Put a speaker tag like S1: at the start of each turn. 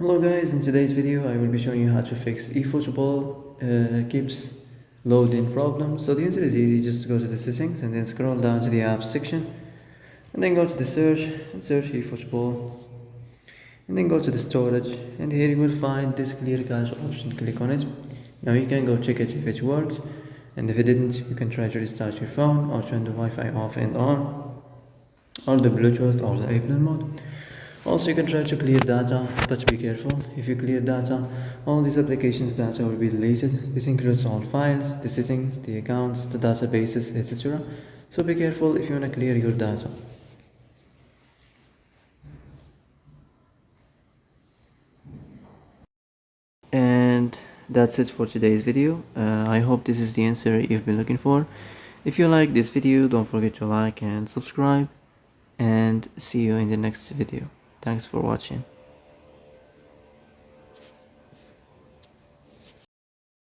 S1: Hello guys, in today's video I will be showing you how to fix Efootball keeps loading problem. So the answer is easy, just go to the settings and then scroll down to the apps section and then go to the search and search Efootball and then go to the storage, and here you will find this clear cache option. Click on it. Now you can go check it if it worked, and if it didn't you can try to restart your phone or turn the Wi-Fi off and on, or the Bluetooth or the airplane mode. Also, you can try to clear data, but be careful. If you clear data, all these applications' data will be deleted. This includes all files, the settings, the accounts, the databases, etc. So be careful if you want to clear your data. And that's it for today's video. I hope this is the answer you've been looking for. If you like this video, don't forget to like and subscribe, and see you in the next video. Thanks for watching.